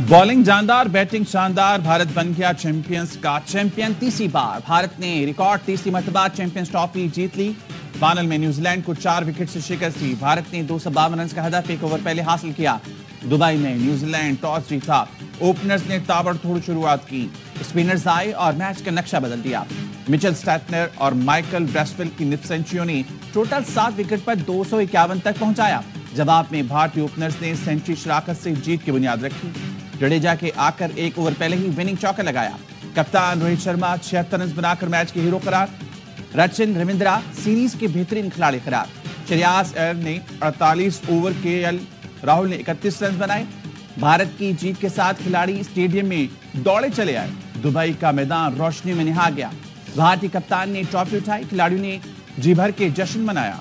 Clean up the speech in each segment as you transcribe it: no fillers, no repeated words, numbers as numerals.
Bowling जानदार, batting शानदार, भारत बन गया चैंपियंस का चैंपियन। तीसरी बार भारत ने रिकॉर्ड तीसरी मर्तबा चैंपियंस ट्रॉफी जीत ली। फाइनल में न्यूजीलैंड को 4 विकेट से शिकस्त दी। भारत ने 252 रन का हदफ 1 ओवर पहले हासिल किया। दुबई में न्यूजीलैंड टॉस जीता। ओपनर्स ने ताबड़तोड़ शुरुआत की। स्पिनर्स आए और मैच का नक्शा बदल दिया। मिचेल स्टैटनर और माइकल ब्रेसवेल की निफ सेंचुरियों ने टोटल 7 विकेट पर 251 तक पहुंचाया। जवाब में भारतीय ओपनर्स ने सेंचुरी शराकत से जीत की बुनियाद रखी। जडेजा के आकर 1 ओवर पहले ही विनिंग चौका लगाया। कप्तान रोहित शर्मा 76 रन बनाकर मैच के हीरो करार। रचिन रविंद्रा सीरीज के बेहतरीन खिलाड़ी करार। श्रेयस अय्यर ने 48 ओवर केएल राहुल ने 31 रन बनाए। भारत की जीत के साथ खिलाड़ी स्टेडियम में दौड़े चले आए। दुबई का मैदान रोशनी में निहा गया। भारतीय कप्तान ने ट्रॉफी उठाई। खिलाड़ियों ने जी भर के जश्न मनाया।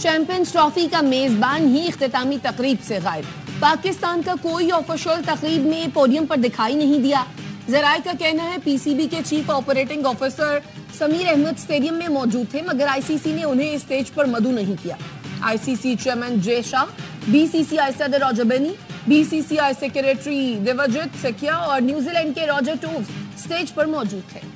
चैंपियंस ट्रॉफी का मेजबान ही इख्तितामी तकरीब से गायब। पाकिस्तान का कोई ऑफिशियल तकरीब में पोडियम पर दिखाई नहीं दिया। जराए का कहना है पीसीबी के chief operating officer Sameer Ahmed stadium में मौजूद थे, मगर आईसीसी ने उन्हें स्टेज पर मदऊ नहीं किया। ICC chairman Jay Shah, BCCI सदर Roger, BCCI secretary Devajit Saikia और न्यूजीलैंड के रॉजर टोव्स स्टेज पर मौजूद थे।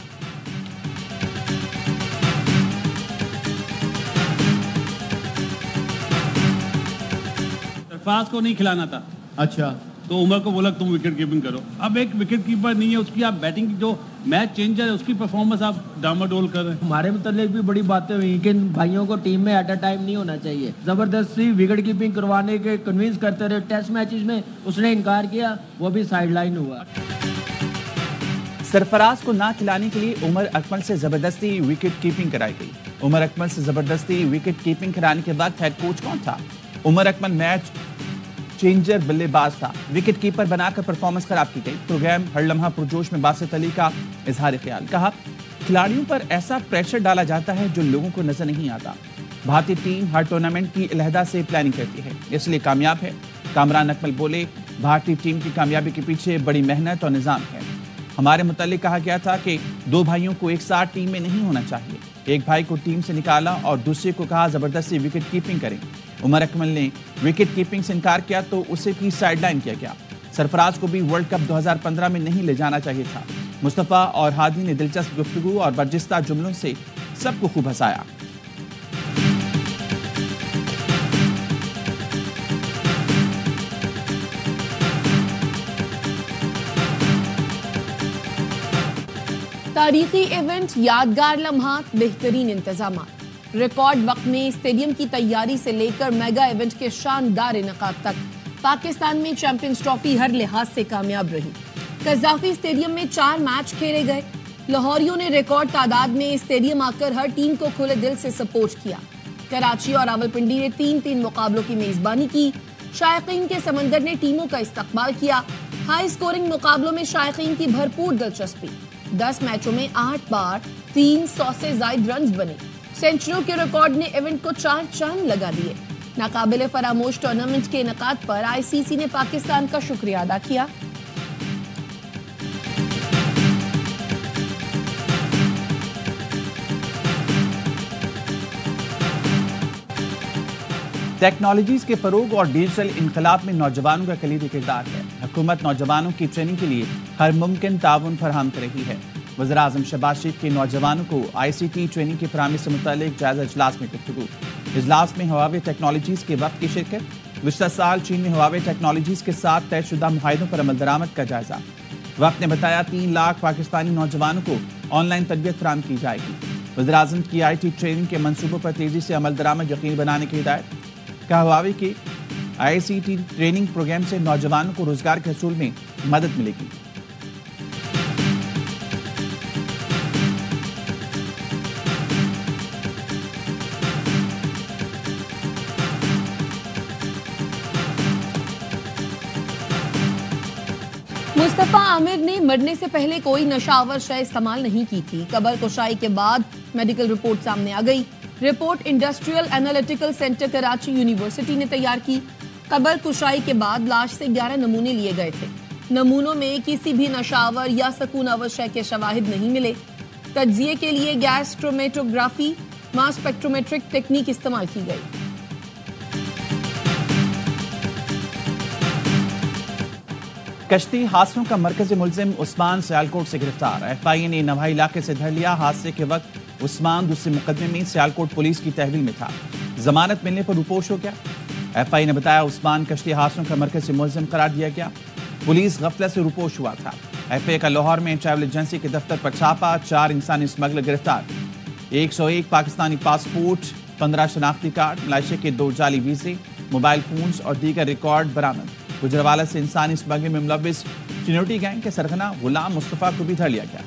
सरफराज को नहीं खिलाना था। अच्छा, तो उमर को बोला तुम विकेट कीपिंग करो। अब एक विकेट कीपर नहीं है, उसकी आप बैटिंग की जो मैच चेंजर है उसकी परफॉर्मेंस आप डामाडोल कर रहे हैं। हमारे मुतालिक भी बड़ी बातें हुई कि भाइयों को टीम में एट अ टाइम नहीं होना चाहिए। जबरदस्ती विकेट कीपिंग करवाने के कन्विंस करते रहे। टेस्ट मैचेस में उसने इनकार किया, वो भी साइडलाइन हुआ। सरफराज को ना खिलाने के लिए उमर अकमल से जबरदस्ती विकेट कीपिंग कराई गई। उमर अकमल से जबरदस्ती विकेट कीपिंग कराने के वक्त हेड कोच कौन था? उमर अकमल मैच चेंजर बल्लेबाज था। विकेट कीपर बनाकर परफॉर्मेंस खराब की गई। प्रोग्राम हर लम्हा पुरजोश में बासित अली का इजहार ख्याल। कहा, खिलाड़ियों पर ऐसा प्रेशर डाला जाता है जो लोगों को नजर नहीं आता। भारतीय टीम हर टूर्नामेंट की अलहदा से प्लानिंग करती है, इसलिए कामयाब है। कामरान अकमल बोले, भारतीय टीम की कामयाबी के पीछे बड़ी मेहनत और निजाम है। हमारे मुतालिक कहा गया था कि 2 भाइयों को एक साथ टीम में नहीं होना चाहिए। एक भाई को टीम से निकाला और दूसरे को कहा जबरदस्ती विकेट कीपिंग करें। उमर अकमल ने विकेट कीपिंग से इनकार किया तो उसे भी साइडलाइन किया गया। सरफराज को भी वर्ल्ड कप 2015 में नहीं ले जाना चाहिए था। मुस्तफा और हादी ने दिलचस्प गुफ्तगू और बर्जिस्ता जुमलों से सबको खूब हंसाया। तारीखी इवेंट, यादगार लम्हात, बेहतरीन इंतजामात। रिकॉर्ड वक्त में स्टेडियम की तैयारी से लेकर मेगा इवेंट के शानदार इनकाद तक पाकिस्तान में चैंपियंस ट्रॉफी हर लिहाज से कामयाब रही। कज़ाफी स्टेडियम में 4 मैच खेले गए। लाहौरियों ने रिकॉर्ड तादाद में स्टेडियम आकर हर टीम को खुले दिल से सपोर्ट किया। कराची और रावलपिंडी ने 3-3 मुकाबलों की मेजबानी की। शायकीन के समंदर ने टीमों का इस्तकबाल किया। हाई स्कोरिंग मुकाबलों में शायकीन की भरपूर दिलचस्पी। 10 मैचों में 8 बार 300 से ज्यादा रन बने। सेंचुरियों के रिकॉर्ड ने इवेंट को 4 चांद लगा दिए। नाकाबिले फरामोश टूर्नामेंट के इनकाद पर आईसीसी ने पाकिस्तान का शुक्रिया अदा किया। टेक्नोलॉजीज के फरोग और डिजिटल इनकलाब में नौजवानों का कलीदी किरदार है। हुकूमत नौजवानों की ट्रेनिंग के लिए हर मुमकिन ताउन फराहम कर रही है। वज़ीर आज़म शहबाज शरीफ के नौजवानों को ICT ट्रेनिंग की फराहमी से मुतालिक जायजा इजलास में गुफ्तगू। इजलास में हवावे टेक्नोलॉजीज के वक्त की शिरकत। गुज़श्ता साल चीन में हवावे टेक्नोलॉजीज के साथ तयशुदा मुआहिदों पर अमल दरामद का जायजा। वक्त ने बताया 3 लाख पाकिस्तानी नौजवानों को ऑनलाइन तरबियत फराहम की जाएगी। वज़ीर आज़म की IT ट्रेनिंग के मनसूबों पर तेजी से अमल दरामद यकीनी बनाने की हिदायत। कहा, हवावे के ICT ट्रेनिंग प्रोग्राम से नौजवानों को रोजगार के हसूल में मदद मिलेगी। मुस्तफा आमिर ने मरने से पहले कोई नशावर शय इस्तेमाल नहीं की थी। कब्र कुशाई के बाद मेडिकल रिपोर्ट सामने आ गई। Report industrial analytical centre Karachi university ने तैयार की। कब्र कुशाई के बाद लाश से 11 नमूने लिए गए थे। نمونوں میں کسی بھی نشاور یا سکون آور شے کے شواہد نہیں ملے۔ تجزیے کے لیے گیس کرومیٹوگرافی ماس اسپیکٹرومیٹرک ٹیکنیک استعمال کی گئی۔ کشتی حادثوں کا مرکزی ملزم عثمان سیالکوٹ سے گرفتار۔ ایف آئی اے نے نوائی علاقے سے دھر لیا۔ حادثے کے وقت عثمان دوسرے مقدمے میں سیالکوٹ پولیس کی تحویل میں تھا، ضمانت ملنے پر روپوش ہو گیا۔ ایف آئی اے نے بتایا عثمان کشتی حادثوں کا مرکزی ملزم قرار دیا گیا، پولیس غفلت سے روپوش ہوا تھا۔ ایف آئی اے کا لاہور میں ٹریول ایجنسی کے دفتر پر چھاپا، 4 انسانی اسمگلر گرفتار، 101 پاکستانی پاسپورٹ، 15 شناختی کارڈ، ملائیشیا کے 2 جعلی ویزے، موبائل فونز اور دیگر ریکارڈ برآمد۔ گجرانوالہ سے انسانی اسمگلنگ میں ملوث چنوٹی گینگ کے سرغنہ غلام مصطفیٰ کو بھی دھر لیا گیا۔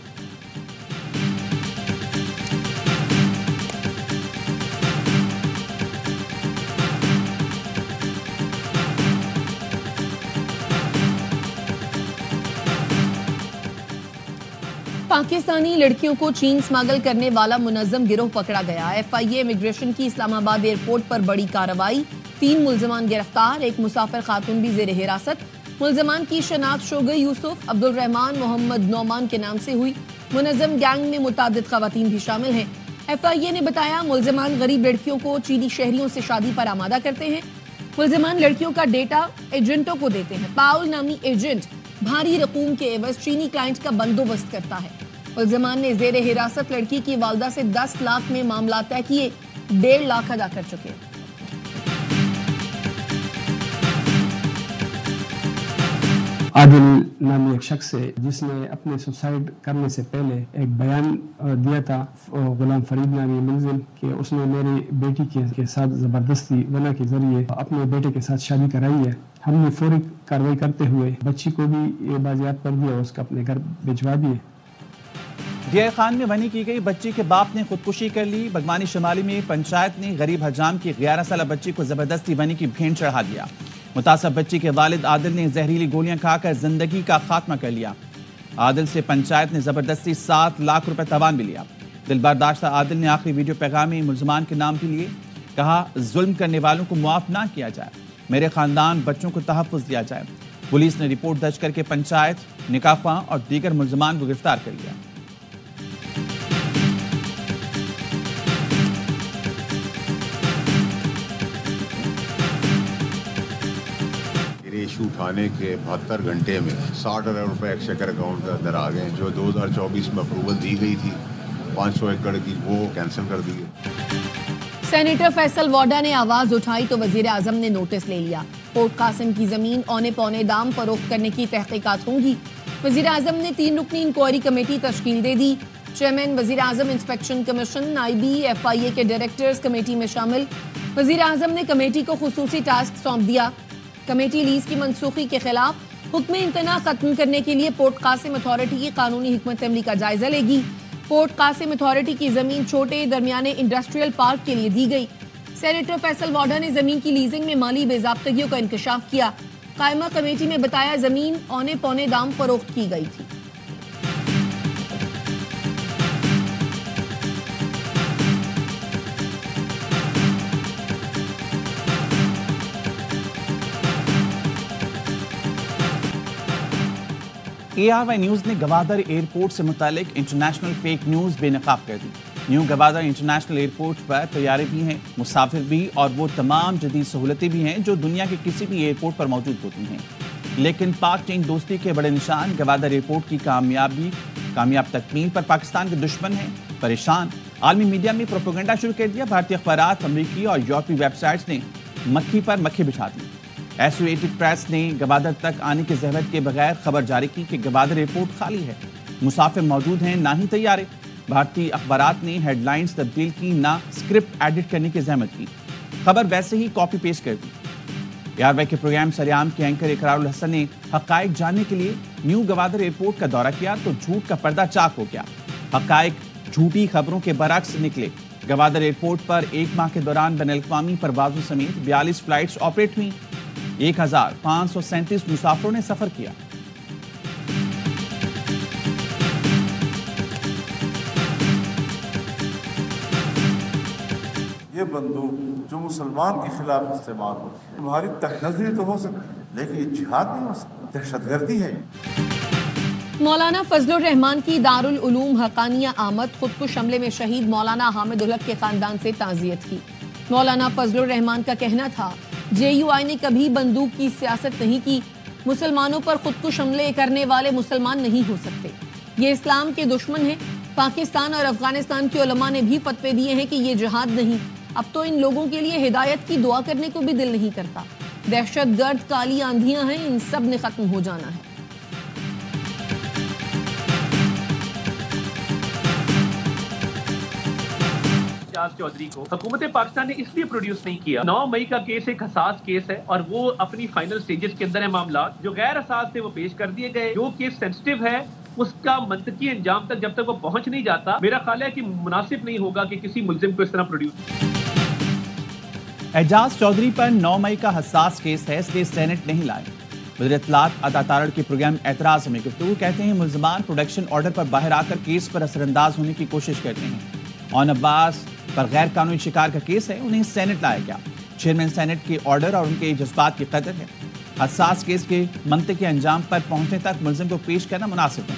پاکستانی لڑکیوں کو چین سمگل کرنے والا منظم گروہ پکڑا گیا۔ ایف آئی اے امیگریشن کی اسلام آباد ایئرپورٹ پر بڑی کارروائی، 3 ملزمان گرفتار، 1 مسافر خاتون بھی زیر حراست۔ ملزمان کی شناخت شوگئی یوسف، عبد الرحمان محمد نعمان کے نام سے ہوئی۔ منظم گینگ میں متعدد خواتین بھی شامل ہیں۔ ایف آئی اے نے بتایا ملزمان غریب لڑکیوں کو چینی شہریوں سے شادی پر آمادہ کرتے ہیں۔ ملزمان لڑکیوں کا ڈیٹا ایجنٹوں کو دیتے ہیں۔ پاؤل نامی ایجنٹ بھاری رقوم کے عوض چینی کلائنٹ کا بندوبست کرتا ہے۔ ملزمان نے زیر حراست لڑکی کی والدہ سے 10 لاکھ میں معاملات طے کیے، 1.5 لاکھ ادا کر چکے۔ عادل نامی ایک شخص ہے جس نے اپنے سوسائڈ کرنے سے پہلے ایک بیان دیا تھا، غلام فرید نامی ملزم، کہ اس نے میری بیٹی کے ساتھ زبردستی ونا کے ذریعے اپنے بیٹے کے ساتھ شادی کرائی ہے۔ ہم نے فوری کارروائی کرتے ہوئے بچی کو بھی بازیاب کر دیا اور اس کو اپنے گھر بھجوا دیے۔ ڈی خان میں ونی کی گئی بچی کے باپ نے خودکشی کر لی۔ بگمانی شمالی میں پنچایت نے غریب حجام کی 11 سالہ بچی کو زبردستی ونی کی بھینٹ چڑھا دیا۔ متاثر بچی کے والد عادل نے زہریلی گولیاں کھا کر زندگی کا خاتمہ کر لیا۔ عادل سے پنچایت نے زبردستی 7 لاکھ روپے تاوان بھی لیا۔ دل برداشتہ عادل نے آخری ویڈیو پیغام میں ملزمان کے نام بھی لیے، کہا ظلم کرنے والوں کو معاف نہ کیا جائے، میرے خاندان بچوں کو تحفظ دیا جائے۔ پولیس نے رپورٹ درج کر کے پنچایت، نکاح خواں اور دیگر ملزمان کو گرفتار کر لیا۔ ایشو اٹھانے کے 72 گھنٹے میں 60,000 روپے ایکسچیکر اکاؤنٹ کے اندر آ گئے، جو 2024 میں اپروول دی گئی تھی 500 ایکڑ کی، وہ کینسل کر دی ہے۔ سینیٹر فیصل واڈا نے آواز اٹھائی تو وزیر اعظم نے نوٹس لے لیا۔ پورٹ قاسم کی زمین اونے پونے دام فروخت کرنے کی تحقیقات ہوں گی۔ وزیر اعظم نے 3 رکنی انکوائری کمیٹی تشکیل دے دی۔ چیئرمین وزیر اعظم inspection commission, I B, F I A کے ڈائریکٹرز کمیٹی میں شامل۔ وزیر اعظم نے کمیٹی کو خصوصی ٹاسک سونپ دیا۔ کمیٹی لیز کی منسوخی کے خلاف حکم امتناع ختم کرنے کے لیے پورٹ قاسم اتھارٹی کی قانونی حکمت عملی کا جائزہ لے گی۔ پورٹ قاسم اتھارٹی کی زمین چھوٹے درمیانے انڈسٹریل پارک کے لیے دی گئی۔ سینیٹر فیصل واڈا نے زمین کی لیزنگ میں مالی بے ضابطگیوں کا انکشاف کیا۔ قائمہ کمیٹی میں بتایا زمین اونے پونے دام فروخت کی گئی تھی۔ اے آر وائی نیوز نے گوادر ایئرپورٹ سے متعلق انٹرنیشنل فیک نیوز بے نقاب کر دی۔ نیو گوادر انٹرنیشنل ایئرپورٹ پر طیارے بھی ہیں، مسافر بھی، اور وہ تمام جدید سہولتیں بھی ہیں جو دنیا کے کسی بھی ایئرپورٹ پر موجود ہوتی ہیں، لیکن پاک چین دوستی کے بڑے نشان گوادر ایئرپورٹ کی کامیاب تکمیل پر پاکستان کے دشمن ہیں پریشان۔ عالمی میڈیا میں پروپیگنڈا شروع کر دیا۔ بھارتی اخبارات، امریکی اور یورپی ویب سائٹس نے مکھی پر مکھی بچھا دی۔ ایسوسیٹڈ پریس نے گوادر تک آنے کی زحمت کے بغیر خبر جاری کی کہ گوادر ایئرپورٹ خالی ہے، مسافر موجود ہیں، نہ ہی طیارے۔ بھارتی اخبارات نے ہیڈ لائنز تبدیل کی، نہ اسکرپٹ ایڈٹ کرنے کی زحمت کی، خبر ویسے ہی کاپی پیسٹ کر دی۔ اے آر وائی کے پروگرام سریام کے اینکر اقرار الحسن نے حقائق جاننے کے لیے نیو گوادر ایئرپورٹ کا دورہ کیا تو جھوٹ کا پردہ چاک ہو گیا۔ حقائق جھوٹی خبروں کے برعکس نکلے۔ گوادر ایئرپورٹ پر 1 ماہ کے دوران بین الاقوامی پروازوں سمیت 42 فلائٹس آپریٹ ہوئیں، 1537 مسافروں نے سفر کیا۔ یہ बंदूक जो मुसलमान के खिलाफ इस्तेमाल हो, तुम्हारी तकनज़री तो हो सकती है, लेकिन ये जिहाद नहीं हो सकता, दहशतगर्दी है। मौलाना फजलुर रहमान की दारुल उलूम हकानिया आमद, खुदकुश हमले में शहीद मौलाना हामिद उल हक के खानदान से ताज़ियत की। मौलाना फजलुर रहमान का कहना था, JUI ने कभी बंदूक की सियासत नहीं की, मुसलमानों पर खुदकुश हमले करने वाले मुसलमान नहीं हो सकते, ये इस्लाम के दुश्मन हैं। पाकिस्तान और अफगानिस्तान के उलमा ने भी फतवे दिए हैं कि ये जिहाद नहीं। अब तो इन लोगों के लिए हिदायत की दुआ करने को भी दिल नहीं करता। दहशत गर्द काली आंधियां हैं, इन सब ने खत्म हो जाना है। चौधरी को हुकूमत पाकिस्तान ने इसलिए प्रोड्यूस नहीं किया। 9 मई का केस एक हसास केस है और वो अपनी फाइनल स्टेजेस के अंदर है। मामला जो गैर हसास थे वो पेश कर दिए गए। जो केस सेंसिटिव है उसका मंतकी अंजाम तक जब तक वो पहुंच नहीं जाता, मेरा ख्याल है कि मुनासिब नहीं होगा कि किसी मुल्जिम को इस तरह प्रोड्यूस। एजाज चौधरी पर 9 मई का हसास केस है, इसलिए सेनेट नहीं लाए। वज़ीर इत्तलात अता तारड़ के प्रोग्राम एतराज़ में गुफ्तगू कहते हैं, मुल्ज़िमान प्रोडक्शन ऑर्डर पर बाहर आकर केस पर असरअंदाज होने की कोशिश करते हैं। ऑन अब्बास पर गैर कानूनी शिकार का केस है, उन्हें सेनेट लाया गया। चेयरमैन सेनेट के ऑर्डर और उनके जज्बात की कदर है। हसास केस के मंतकी अंजाम पर पहुंचने तक मुल्जिम को पेश करना मुनासिब है।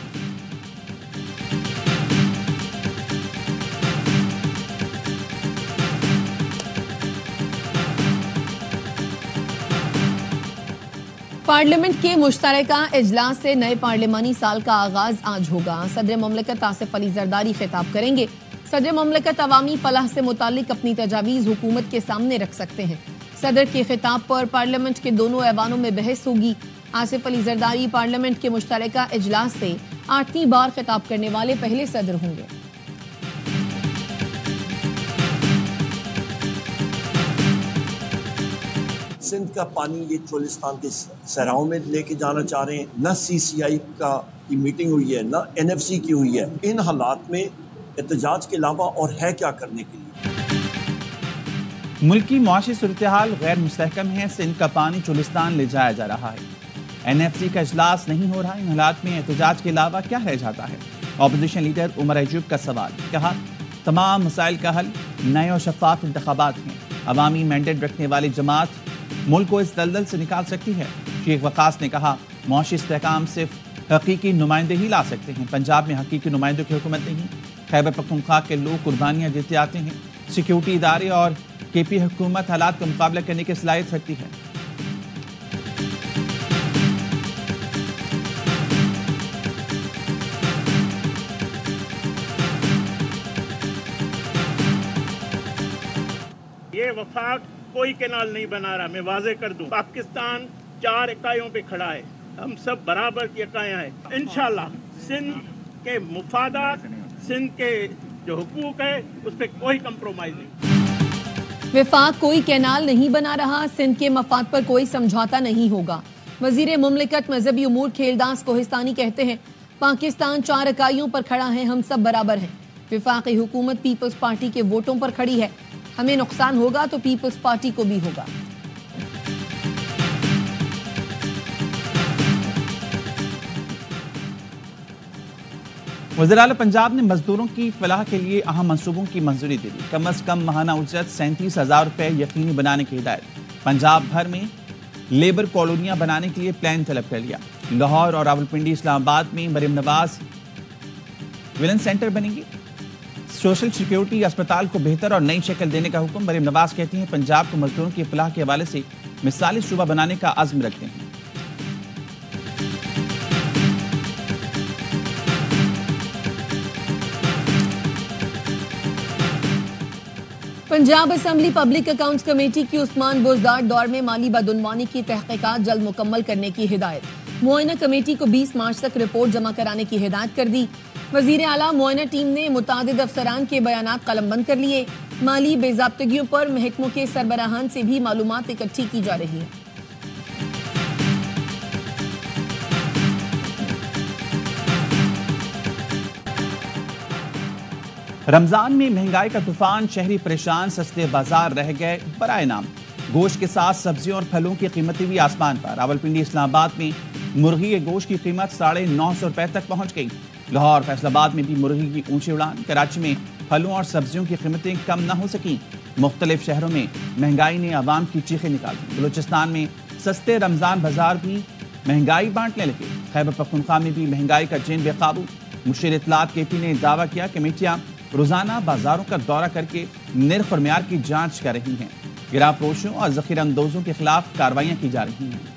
पार्लियामेंट के मुश्तरका इजलास से नए पार्लिमानी साल का आगाज आज होगा। सदर मुमलिकत आसिफ अली जरदारी खिताब करेंगे। सदर मुमलिकत अवामी फलाह से मुतालिक अपनी तजावीज़ हुकूमत के सामने रख सकते हैं। सदर के खिताब पर पार्लियामेंट के दोनों ऐवानों में बहस होगी। आसिफ अली जरदारी पार्लियामेंट के मुश्तरका इजलास से 8वीं बार खिताब करने वाले पहले सदर होंगे। सिंध का पानी ये चोलिस्तान के सहराओं में लेके जाना चाह रहे हैं। न CCI की मीटिंग हुई है, न NFC की हुई है। इन हालात में एहतजाज के अलावा और है क्या करने के लिए? मुल्की मुआशी सूरत-ए-हाल गैर मुस्तहकम है। सिंध का पानी चोलिस्तान ले जाया जा रहा है। NFC का इजलास नहीं हो रहा। इन हालात में एहतजाज के अलावा क्या रह जाता है? अपोजिशन लीडर उमर अयूब का सवाल। कहा, तमाम मसाइल का हल नए और शफाफ इंतखाबात हैं। अवामी मैंडेट रखने वाली जमात मुल्क को इस दलदल से निकाल सकती है। शेख वकास ने कहा, मुआशी इस्तेहकाम सिर्फ हकीकी नुमाइंदे ही ला सकते हैं। पंजाब में हकीकी नुमाइंदों की हुकूमत नहीं। खैबर पख्तूनख्वा के लोग कुर्बानियाँ देते आते हैं। सिक्योरिटी इदारे और KP हुकूमत हालात का मुकाबला करने की सलाहियत रखती है। ये वफाक कोई कैनाल नहीं बना रहा। मैं वाजे कर दूं, पाकिस्तान 4 इकाइयों पे खड़ा है। हम सब बराबर की इकाइयां हैं। इंशाल्लाह सिंध के मुफादात, सिंध के जो हुकूक है, उस पर कोई कंप्रोमाइज नहीं। विफाक कोई कैनाल नहीं बना रहा। सिंध के मफाद पर कोई समझौता नहीं होगा। वजीर मुमलिकत मजहबी उमूर खेलदास कोहिस्तानी कहते हैं, पाकिस्तान 4 इकाइयों पर खड़ा है, हम सब बराबर हैं। विफाकी हुकूमत पीपल्स पार्टी के वोटों पर खड़ी है। हमें नुकसान होगा तो पीपल्स पार्टी को भी होगा। वज़ीर-ए-आला पंजाब ने मजदूरों की फलाह के लिए अहम मंसूबों की मंजूरी दे दी। कम अज कम माहाना उजरत 37,000 रुपए यकीनी बनाने की हिदायत। पंजाब भर में लेबर कॉलोनियां बनाने के लिए प्लान तलब कर लिया। लाहौर और रावलपिंडी इस्लामाबाद में मरीम नवाज विलन सेंटर बनेंगे। सोशल सिक्योरिटी अस्पताल को बेहतर और नई शक्ल देने का हुक्म। मरीम नवाज कहती हैं, पंजाब को मजदूरों की फलाह के हवाले से मिसाली सूबा बनाने का अज़्म रखते हैं। Punjab assembly public accounts committee की उस्मान बुज़दार दौर में माली बदउनवानी की तहकीकात जल्द मुकम्मल करने की हिदायत। मुआयना कमेटी को 20 मार्च तक रिपोर्ट जमा कराने की हिदायत कर दी। वजीर आला मुआयना टीम ने मुतादिद अफसरान के बयानात कलमबंद कर लिए। माली बेज़ाब्तगियों पर महकमों के सरबराहान से भी मालूमात इकट्ठी की जा रही है। रमजान में महंगाई का तूफान, शहरी परेशान, सस्ते बाजार रह गए बराए नाम। गोश्त के साथ सब्जियों और फलों की कीमतें भी आसमान पर। रावलपिंडी इस्लामाबाद में मुर्गी के गोश्त की कीमत 950 रुपए तक पहुंच गई। लाहौर फैसलाबाद में भी मुर्गी की ऊंची उड़ान। कराची में फलों और सब्जियों की कीमतें कम न हो सकी। مختلف شہروں میں مہنگائی نے عوام کی چیخیں نکال دی. بلوچستان میں سستے رمضان بازار بھی مہنگائی بانٹنے لگے. خیبر پختونخوا میں بھی مہنگائی کا چین بے قابو. مشیر اطلاعات کے پی نے دعویٰ کیا کہ کمیٹیاں روزانہ بازاروں کا دورہ کر کے نرخ اور معیار کی جانچ کر رہی ہیں. گراں فروشوں اور ذخیرہ اندوزوں کے خلاف کارروائیاں کی جا رہی ہیں.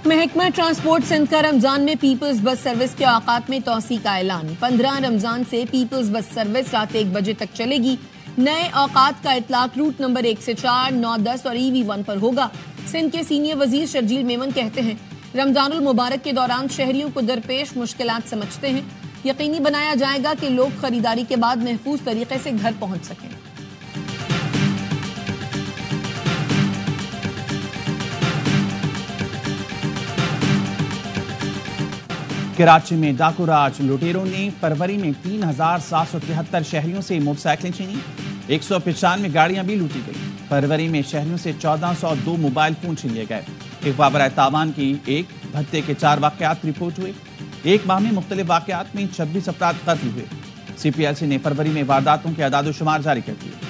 محکمہ ٹرانسپورٹ سندھ کا رمضان میں پیپلز بس سروس کے اوقات میں توسیع کا اعلان. 15 رمضان سے پیپلز بس سروس رات 1 بجے تک چلے گی. نئے اوقات کا اطلاق روٹ نمبر 1 سے 4, 9, 10 اور EV1 پر ہوگا. سندھ کے سینئر وزیر شرجیل میمن کہتے ہیں رمضان المبارک کے دوران شہریوں کو درپیش مشکلات سمجھتے ہیں. یقینی بنایا جائے گا کہ لوگ خریداری کے بعد محفوظ طریقے سے گھر پہنچ سکیں. کراچی میں ڈاکو راج لٹیروں نے فروری میں 3773 شہریوں سے موٹر سائیکلیں چھینی. 195 گاڑیاں بھی لوٹی گئی. فروری میں شہریوں سے 1402 موبائل فون چھین لیے گئے. اغوا برائے تاوان کی 1 بھتے کے 4 واقعات رپورٹ ہوئے. ایک ماہ میں مختلف واقعات میں 26 افراد قتل ہوئے. CPLC نے فروری میں وارداتوں کے اعداد و شمار جاری کر دیے.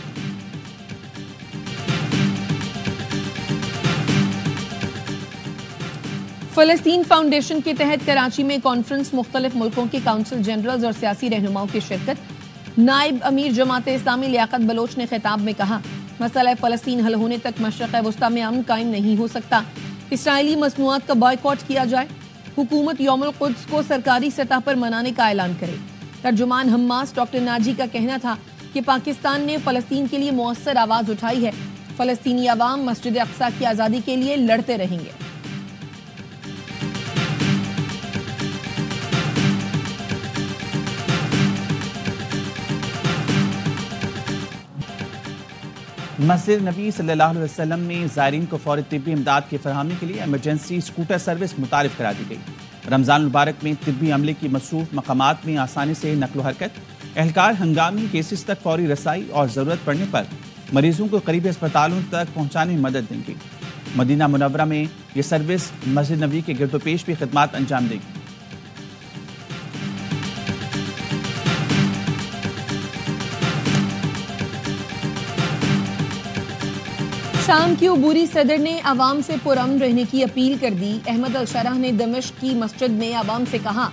فلسطین فاؤنڈیشن کے تحت کراچی میں کانفرنس. مختلف ملکوں کے کونسل جنرلز اور سیاسی رہنماؤں کی شرکت. نائب امیر جماعت اسلامی لیاقت بلوچ نے خطاب میں کہا مسئلہ فلسطین حل ہونے تک مشرق وسطی میں امن قائم نہیں ہو سکتا. اسرائیلی مصنوعات کا بائیکاٹ کیا جائے. حکومت یوم القدس کو سرکاری سطح پر منانے کا اعلان کرے. ترجمان حماس ڈاکٹر ناجی کا کہنا تھا کہ پاکستان نے فلسطین کے لیے مؤثر آواز اٹھائی ہے. فلسطینی عوام مسجد اقصی کی آزادی کے لیے لڑتے رہیں گے. مسجد نبی صلی اللہ علیہ وسلم میں زائرین کو فوری طبی امداد کی فراہمی کے لیے ایمرجنسی اسکوٹر سروس متعارف کرا دی گئی. رمضان المبارک میں طبی عملے کی مصروف مقامات میں آسانی سے نقل و حرکت. اہلکار ہنگامی کیسز تک فوری رسائی اور ضرورت پڑنے پر مریضوں کو قریبی اسپتالوں تک پہنچانے میں مدد دیں گے. مدینہ منورہ میں یہ سروس مسجد نبی کے گرد و پیش بھی خدمات انجام دے گی. شام کی عبوری صدر نے عوام سے پرامن رہنے کی اپیل کر دی. احمد الشرح نے دمشق کی مسجد میں عوام سے کہا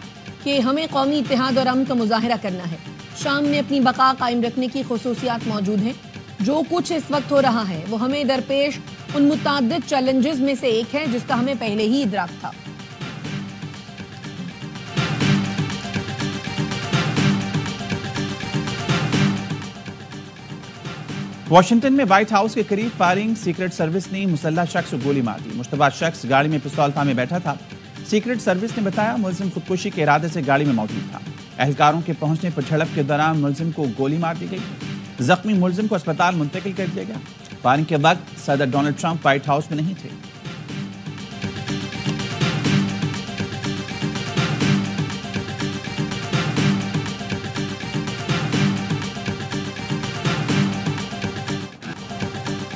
کہ ہمیں قومی اتحاد اور امن کا مظاہرہ کرنا ہے. شام میں اپنی بقا قائم رکھنے کی خصوصیات موجود ہیں. جو کچھ اس وقت ہو رہا ہے وہ ہمیں درپیش ان متعدد چیلنجز میں سے ایک ہے جس کا ہمیں پہلے ہی ادراک تھا. واشنگٹن میں وائٹ ہاؤس کے قریب فائرنگ. سیکرٹ سروس نے مسلح شخص کو گولی مار دی. مشتبہ شخص گاڑی میں پستول تھامے بیٹھا تھا. سیکرٹ سروس نے بتایا ملزم خودکشی کے ارادے سے گاڑی میں موجود تھا. اہلکاروں کے پہنچنے پر جھڑپ کے دوران ملزم کو گولی مار دی گئی. زخمی ملزم کو اسپتال منتقل کر دیا گیا. فائرنگ کے وقت صدر ڈونلڈ ٹرمپ وائٹ ہاؤس میں نہیں تھے.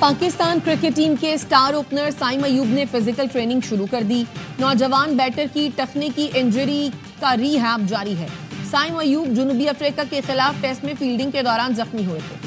پاکستان کرکٹ ٹیم کے سٹار اوپنر سائم ایوب نے فزیکل ٹریننگ شروع کر دی. نوجوان بیٹر کی ٹخنے کی انجری کا ری ہیب جاری ہے. سائم ایوب جنوبی افریقہ کے خلاف ٹیسٹ میں فیلڈنگ کے دوران زخمی ہوئے تھے.